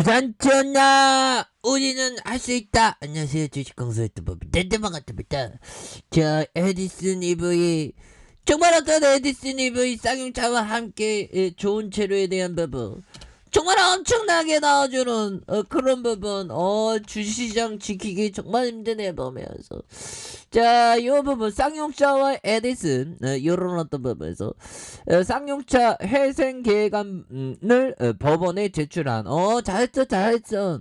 부산전나 우리는 할 수 있다. 안녕하세요, 주식공사 유튜버 댄댄반갑습니다. 자, 에디슨 EV, 정말 어떤 에디슨 EV 쌍용차와 함께 좋은 재료에 대한 부분, 정말 엄청나게 나와주는 그런 부분, 주시장 지키기 정말 힘드네 보면서, 자, 이 부분 쌍용차와 에디슨 이런 어떤 부분에서 쌍용차 회생 계획안을 법원에 제출한. 잘했어.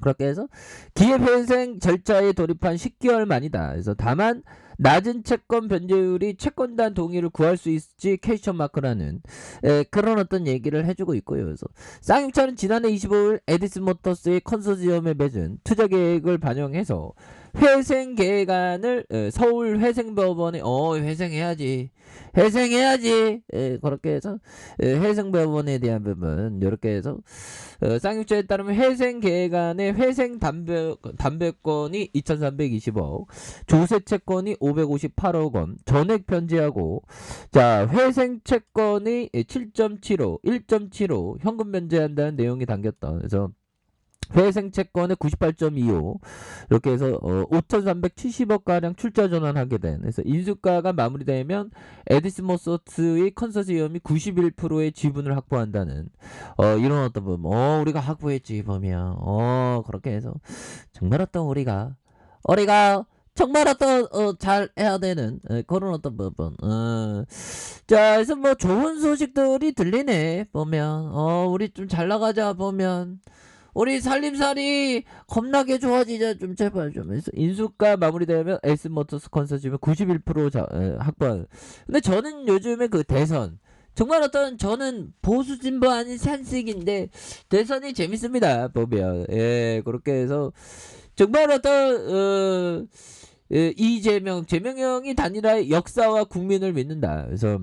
그렇게 해서 기업 회생 절차에 돌입한 10개월 만이다. 그래서 다만 낮은 채권 변제율이 채권단 동의를 구할 수 있을지 퀘스천 마크라는 그런 어떤 얘기를 해주고 있고요. 그래서 쌍용차는 지난해 25일 에디슨 모터스의 컨소시엄에 맺은 투자 계획을 반영해서 회생 계획안을 서울 회생법원에 회생해야지 그렇게 해서 회생법원에 대한 부분 이렇게 해서 쌍용차에 따르면 회생 계획안의 회생 담배권이 2,320억, 조세 채권이 558억 원, 전액 변제하고, 자, 회생 채권이 7.75, 1.75 현금 변제한다는 내용이 담겼다. 그래서 회생 채권의 98.25 이렇게 해서 5,370억 가량 출자 전환하게 된. 그래서 인수가가 마무리되면 에디슨 모터스의 컨소시엄이 91%의 지분을 확보한다는 이런 어떤 부분. 우리가 확보했지 보면 그렇게 해서 정말 어떤 우리가 정말 어떤 잘 해야 되는 그런 어떤 부분. 자, 그래서 뭐 좋은 소식들이 들리네 보면. 우리 좀 잘 나가자 보면. 우리 살림살이 겁나게 좋아지자 좀 제발 좀 해서 인수가 마무리되면 에스모터스 컨소시엄 91% 확보한. 근데 저는 요즘에 그 대선 정말 어떤 저는 보수 진보 아닌 산식인데 대선이 재밌습니다 보면. 그렇게 해서 정말 어떤 이재명 재명형이 단일화의 역사와 국민을 믿는다. 그래서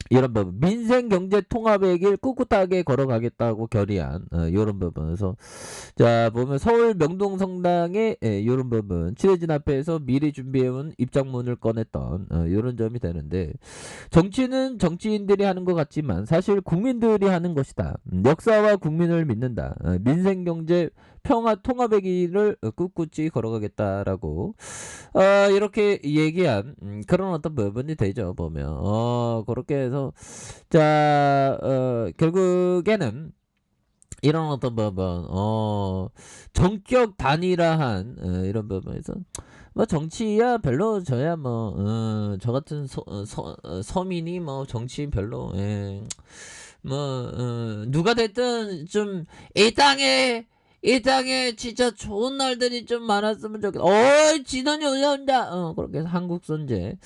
이런 부분 민생 경제 통합의 길 꿋꿋하게 걸어가겠다고 결의한 이런 부분에서 자 보면 서울 명동 성당에 이런 부분 취재진 앞에서 미리 준비해온 입장문을 꺼냈던 이런 점이 되는데 정치는 정치인들이 하는 것 같지만 사실 국민들이 하는 것이다. 역사와 국민을 믿는다. 민생 경제 평화 통합의 길을 꿋꿋이 걸어가겠다라고 이렇게 얘기한 그런 어떤 부분이 되죠 보면. 그렇게 해서 자 결국에는 이런 어떤 부분 정격 단일화한 이런 부분에서 뭐 정치야 별로 저야 뭐 저 같은 서민이 뭐 정치 별로 누가 됐든 좀 이 땅에 진짜 좋은 날들이 좀 많았으면 좋겠다. 진원이 올라온다. 그렇게 해서 한국 선제,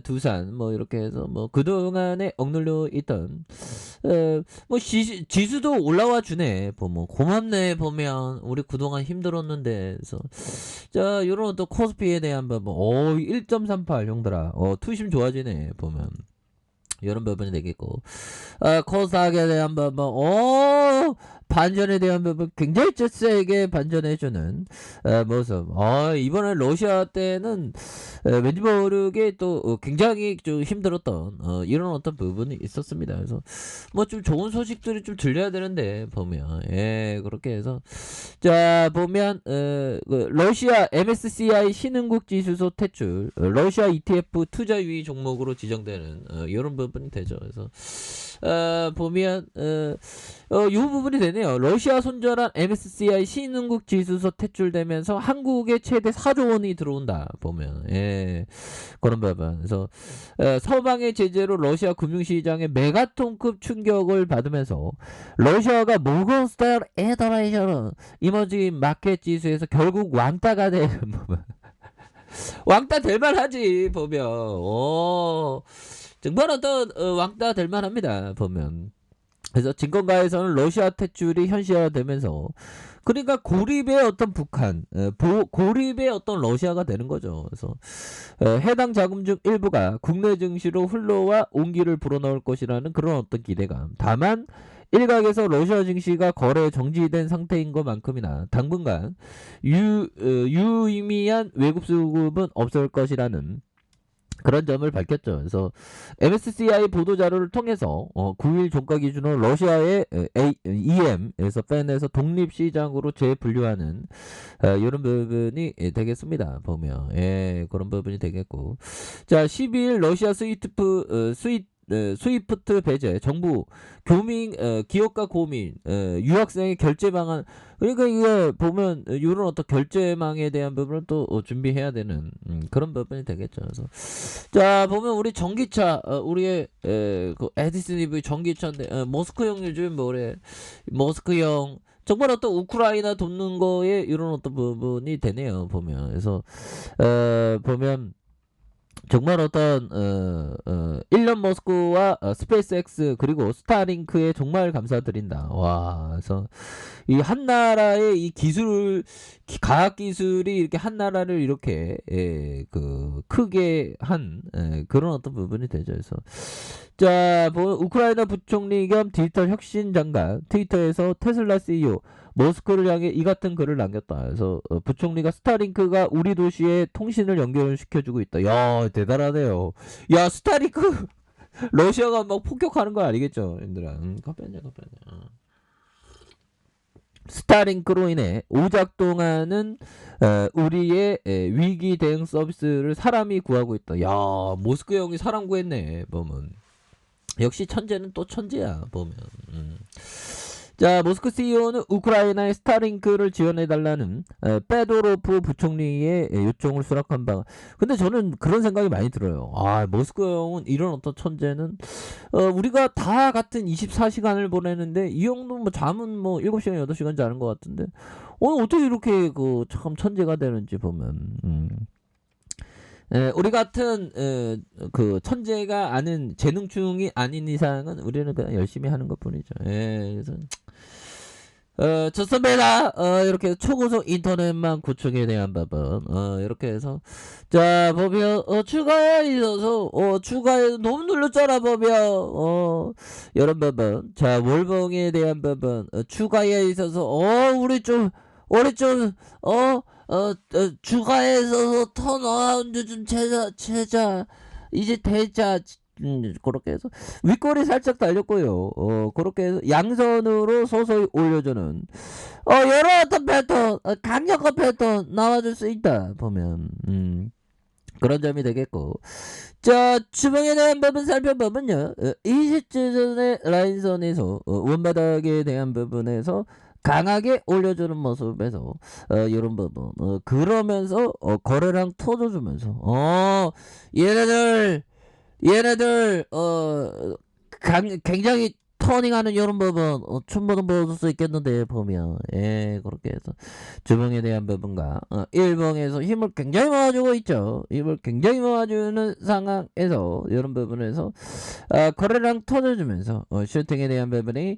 두산, 뭐, 이렇게 해서, 뭐, 그동안에 억눌려 있던, 뭐, 지수도 올라와 주네. 뭐, 고맙네, 보면. 우리 그동안 힘들었는데. 그래서, 자, 요런 또 코스피에 대한 부분, 1.38, 형들아. 투심 좋아지네, 보면. 이런 부분이 되겠고, 코스닥에 대한 부분, 반전에 대한 부분 굉장히 세게 반전해주는 모습. 이번에 러시아 때는 왠지 모르게 또 굉장히 좀 힘들었던 이런 어떤 부분이 있었습니다. 그래서 뭐 좀 좋은 소식들이 좀 들려야 되는데 보면 그렇게 해서 자 보면 러시아 MSCI 신흥국 지수소 퇴출, 러시아 ETF 투자 유의 종목으로 지정되는 이런 부분이 되죠. 그래서 보면 이 부분이 되네요. 러시아 손절한 MSCI 신흥국 지수소 퇴출되면서 한국에 최대 4조 원이 들어온다 보면 그런 부분. 그래서 서방의 제재로 러시아 금융시장에 메가톤급 충격을 받으면서 러시아가 모건 스타일 에더레이션 이머징 마켓 지수에서 결국 왕따가 되는 부분. 왕따 될 만하지 보면. 정말 어떤 왕따 될 만합니다 보면. 그래서 증권가에서는 러시아 퇴출이 현실화되면서 그러니까 고립의 어떤 북한, 고립의 어떤 러시아가 되는 거죠. 그래서 해당 자금 중 일부가 국내 증시로 흘러와 온기를 불어넣을 것이라는 그런 어떤 기대감. 다만 일각에서 러시아 증시가 거래 정지된 상태인 것만큼이나 당분간 유의미한 외국 수급은 없을 것이라는 그런 점을 밝혔죠. 그래서 MSCI 보도 자료를 통해서 9일 종가 기준으로 러시아의 EM에서 팬에서 독립 시장으로 재분류하는 이런 부분이 되겠습니다. 보면 그런 부분이 되겠고, 자 12일 러시아 스위프트 배제, 정부, 교민, 기업가 고민, 유학생의 결제 방안. 그러니까 이거 보면 이런 어떤 결제망에 대한 부분을 또 준비해야 되는 그런 부분이 되겠죠. 그래서 자 보면 우리 전기차, 우리의 그 에디슨 EV 전기차인데, 머스크형 요즘 뭐래, 머스크형 정말 어떤 우크라이나 돕는 거에 이런 어떤 부분이 되네요. 보면 그래서 보면 정말 어떤 일론 머스크와 스페이스X 그리고 스타링크에 정말 감사드린다. 와, 그래서 이 한 나라의 이 과학 기술이 이렇게 한 나라를 이렇게 그 크게 한 그런 어떤 부분이 되죠. 그래서 자, 우크라이나 부총리 겸 디지털 혁신 장관 트위터에서 테슬라 CEO 머스크를 향해 이 같은 글을 남겼다. 그래서 부총리가 스타링크가 우리 도시에 통신을 연결시켜주고 있다. 야, 대단하네요. 야, 스타링크 러시아가 막 폭격하는 거 아니겠죠, 얘들아. 깜짝이야. 스타링크로 인해 오작동하는 우리의 위기 대응 서비스를 사람이 구하고 있다. 야, 모스크 형이 사람 구했네. 보면 역시 천재는 또 천재야. 보면. 자, 모스크 CEO는 우크라이나의 스타링크를 지원해달라는 페도로프 부총리의 요청을 수락한 바. 근데 저는 그런 생각이 많이 들어요. 아, 모스크 형은 이런 어떤 천재는 우리가 다 같은 24시간을 보내는데 이 형도 뭐 잠은 뭐 7시간 8시간 자는 것 같은데 어떻게 이렇게 그 참 천재가 되는지 보면 우리 같은 그 천재가 아는 재능충이 아닌 이상은 우리는 그냥 열심히 하는 것뿐이죠. 그래서 좋습니다. 이렇게 초고속 인터넷망 구축에 대한 부분 이렇게 해서 자 보면 추가에 있어서 추가에 너무 눌렀잖아. 보면 이런 부분, 자 월봉에 대한 부분 추가에 있어서 우리 좀 추가에 있어서 더 나은데 좀 제자 이제 대자. 그렇게 해서 윗골이 살짝 달렸고요. 그렇게 해서 양선으로 서서히 올려주는 여러 어떤 패턴, 강력한 패턴 나와줄 수 있다. 보면 그런 점이 되겠고, 자 주방에 대한 부분 살펴보면요, 20주 전의 라인선에서 원바닥에 대한 부분에서 강하게 올려주는 모습에서 이런 부분 그러면서 거래량 터져주면서 얘네들 굉장히 터닝하는 이런 부분 충분히 보여줄 수 있겠는데 보면 그렇게 해서 주봉에 대한 부분과 일봉에서 힘을 굉장히 모아주고 있죠. 힘을 굉장히 모아주는 상황에서 이런 부분에서 거래량 터져주면서 슈팅에 대한 부분이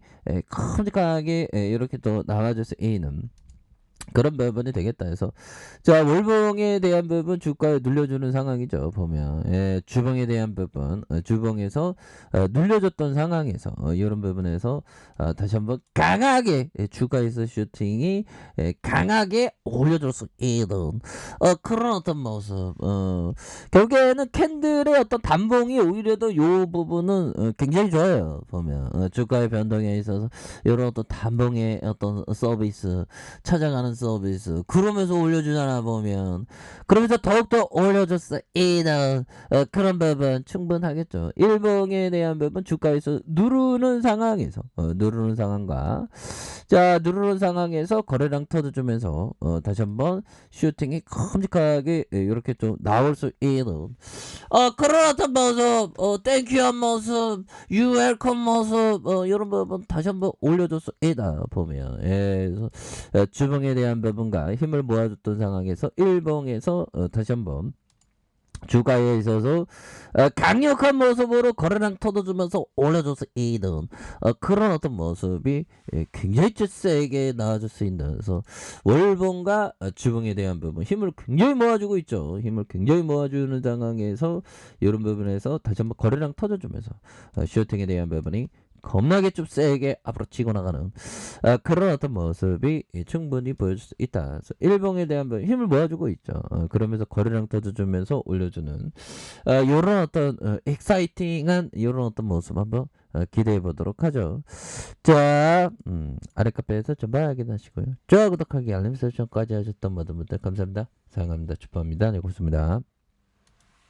큼직하게 이렇게 또 나와줄 수 있는 그런 부분이 되겠다 해서 자 월봉에 대한 부분 주가에 눌려주는 상황이죠. 보면 주봉에 대한 부분 주봉에서 눌려줬던 상황에서 이런 부분에서 다시 한번 강하게 주가에서 슈팅이 강하게 올려줄 수 있는 그런 어떤 모습. 결국에는 캔들의 어떤 단봉이 오히려 더 요 부분은 굉장히 좋아요. 보면 주가의 변동에 있어서 이런 어떤 단봉의 어떤 서비스 찾아가는 서비스 그러면서 올려주잖아. 보면 그러면서 더욱더 올려줬어 이는 그런 부분 충분하겠죠. 일봉에 대한 부분 주가에서 누르는 상황에서 누르는 상황과 자 누르는 상황에서 거래량 터져주면서 다시 한번 슈팅이 큼직하게 이렇게 좀 나올 수 있는 그런 어떤 모습 땡큐한 모습 유웰컴 모습 이런 부분 다시 한번 올려줬어 이다. 보면 그래서 주봉에 대한 부분과 힘을 모아줬던 상황에서 일봉에서 다시 한번 주가에 있어서 강력한 모습으로 거래량 터져주면서 올려줘서 이는 그런 어떤 모습이 굉장히 세게 나와줄 수 있는, 그래서 월봉과 주봉에 대한 부분 힘을 굉장히 모아주고 있죠. 힘을 굉장히 모아주는 상황에서 이런 부분에서 다시 한번 거래량 터져주면서 슈팅에 대한 부분이 겁나게 좀 세게 앞으로 치고 나가는 그런 어떤 모습이 충분히 보여줄 수 있다. 그래서 일봉에 대한 힘을 모아주고 있죠. 그러면서 거래량 터져주면서 올려주는 이런 어떤 익사이팅한 이런 어떤 모습 한번 기대해 보도록 하죠. 자, 아래 카페에서 전방 확인하시고요. 좋아요, 구독하기, 알림 설정까지 하셨던 모든 분들 감사합니다. 사랑합니다. 축복합니다. 네, 고맙습니다.